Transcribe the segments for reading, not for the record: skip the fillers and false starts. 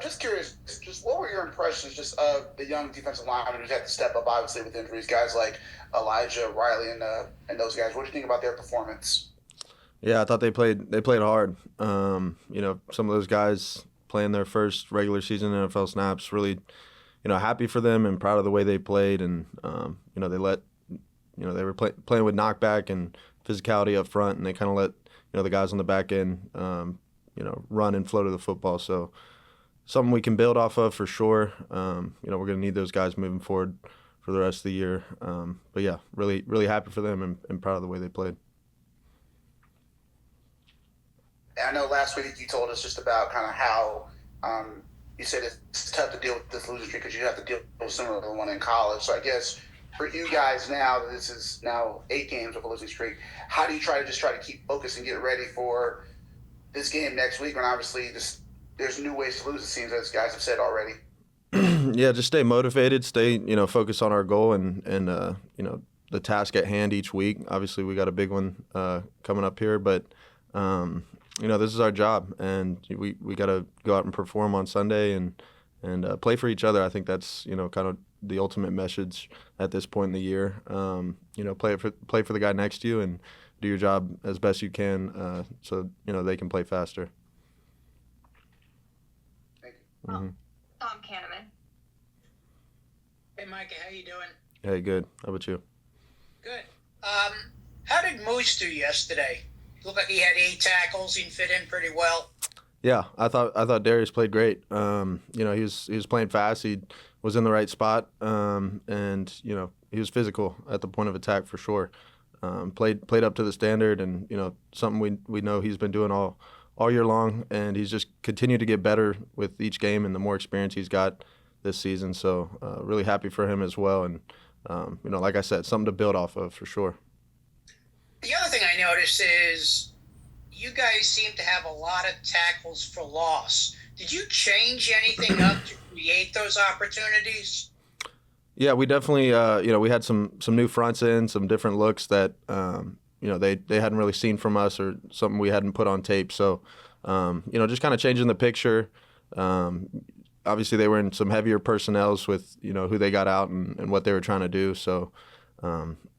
Just curious, just what were your impressions just of the young defensive linemen who's had to step up, obviously, with injuries, guys like Elijah, Riley, and those guys. What do you think about their performance? Yeah, I thought they played hard. Some of those guys playing their first regular season NFL snaps, really, happy for them and proud of the way they played. And they were playing with knockback and physicality up front, and they kind of let the guys on the back end, run and flow to the football. So something we can build off of for sure. We're going to need those guys moving forward for the rest of the year. But yeah, really, really happy for them and proud of the way they played. And I know last week you told us just about kind of how you said it's tough to deal with this losing streak because you have to deal with similar to the one in college. So I guess for you guys now, this is now 8 games of a losing streak. How do you try to keep focused and get ready for this game next week? And obviously, there's new ways to lose. It seems, as guys have said already. Yeah, just stay motivated, stay focus on our goal and the task at hand each week. Obviously, we got a big one coming up here, but this is our job, and we got to go out and perform on Sunday and play for each other. I think that's kind of the ultimate message at this point in the year. Play for the guy next to you and do your job as best you can, so they can play faster. Thank you. Mm-hmm. Kahneman. Hey, Micah, how you doing? Hey, good. How about you? Good. How did Moose do yesterday? Looked like he had 8 tackles. He fit in pretty well. Yeah, I thought Darius played great. He was playing fast. He was in the right spot, and he was physical at the point of attack for sure. Played up to the standard, and something we know he's been doing all year long, and he's just continued to get better with each game and the more experience he's got this season. So really happy for him as well, and like I said, something to build off of for sure. The other thing I noticed is you guys seem to have a lot of tackles for loss. Did you change anything up to create those opportunities? Yeah, we definitely, we had some new fronts in, some different looks that, they hadn't really seen from us or something we hadn't put on tape. So, just kind of changing the picture. Obviously, they were in some heavier personnels with, who they got out and what they were trying to do. So,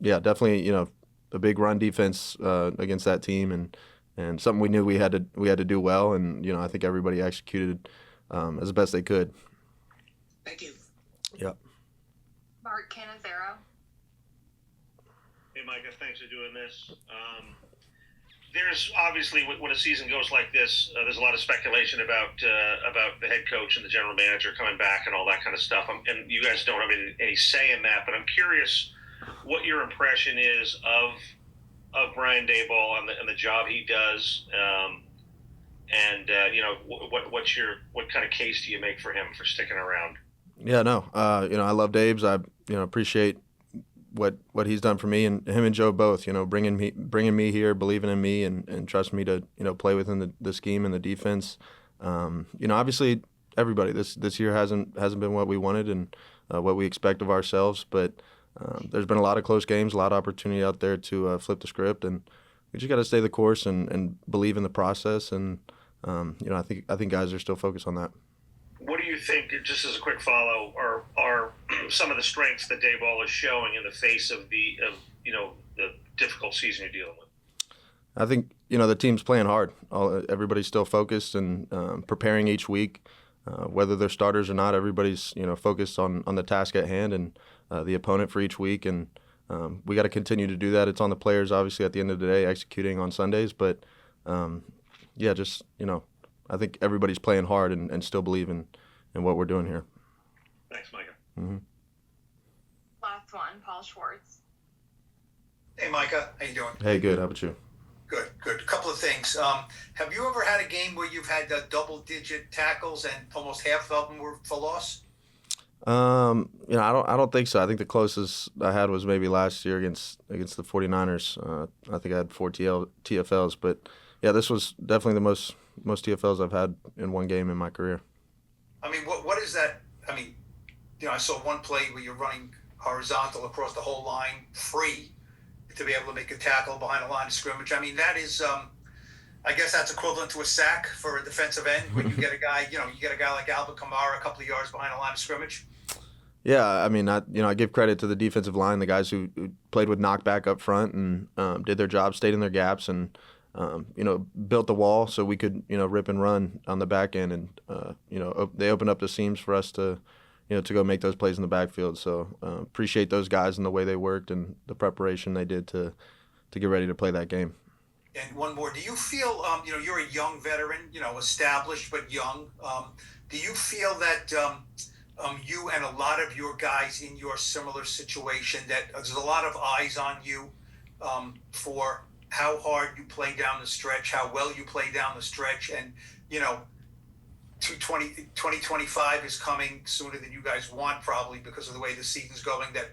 definitely, a big run defense against that team and something we knew we had to do well. And, I think everybody executed as best they could. Thank you. Yep. Mark Canizero. Hey, Micah, thanks for doing this. There's obviously, when a season goes like this, there's a lot of speculation about the head coach and the general manager coming back and all that kind of stuff. And you guys don't have any say in that, but I'm curious what your impression is of Brian Daboll and the job he does, what kind of case do you make for him for sticking around? Yeah, no, I love Dave's. I appreciate what he's done for me, and him and Joe both. Bringing me here, believing in me, and trusting me to play within the scheme and the defense. Obviously everybody this year hasn't been what we wanted and what we expect of ourselves, but there's been a lot of close games, a lot of opportunity out there to flip the script, and we just got to stay the course and believe in the process. And I think guys are still focused on that. What do you think, just as a quick follow, are some of the strengths that Daboll is showing in the face of the difficult season you're dealing with? I think the team's playing hard. Everybody's still focused and preparing each week, whether they're starters or not. Everybody's focused on the task at hand and the opponent for each week, and we got to continue to do that. It's on the players, obviously, at the end of the day, executing on Sundays. But I think everybody's playing hard and still believing in what we're doing here. Thanks, Micah. Mm-hmm. Last one, Paul Schwartz. Hey, Micah. How you doing? Hey, good. How about you? Good. A couple of things. Have you ever had a game where you've had double-digit tackles and almost half of them were for loss? I don't think so. I think the closest I had was maybe last year against the 49ers. I think I had 4 TFLs, but yeah, this was definitely the most TFLs I've had in one game in my career. I mean, what is that? I mean, I saw one play where you're running horizontal across the whole line, free, to be able to make a tackle behind the line of scrimmage. I mean, that is I guess that's equivalent to a sack for a defensive end when you get a guy, like Albert Kamara a couple of yards behind the line of scrimmage. Yeah, I mean, I give credit to the defensive line, the guys who played with knockback up front and did their job, stayed in their gaps, and built the wall so we could rip and run on the back end, and they opened up the seams for us to to go make those plays in the backfield. So appreciate those guys and the way they worked and the preparation they did to get ready to play that game. And one more, do you feel, you're a young veteran, established but young. Do you feel that you and a lot of your guys in your similar situation, that there's a lot of eyes on you for how hard you play down the stretch, how well you play down the stretch, and 2025 is coming sooner than you guys want, probably because of the way the season's going, that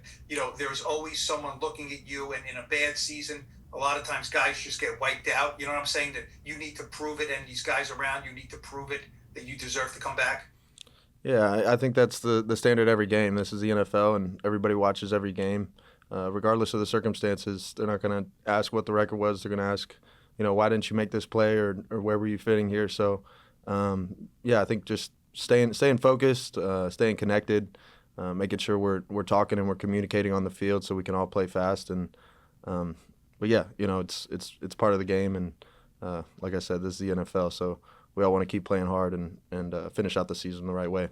there's always someone looking at you, and in a bad season a lot of times guys just get wiped out. You know what I'm saying? That you need to prove it, and these guys around you need to prove it, that you deserve to come back. Yeah, I think that's the standard every game. This is the NFL, and everybody watches every game. Regardless of the circumstances, they're not going to ask what the record was. They're going to ask, why didn't you make this play, or where were you fitting here? So, I think just staying focused, staying connected, making sure we're talking and we're communicating on the field so we can all play fast. And but yeah, it's part of the game, and like I said, this is the NFL, so we all want to keep playing hard and finish out the season the right way.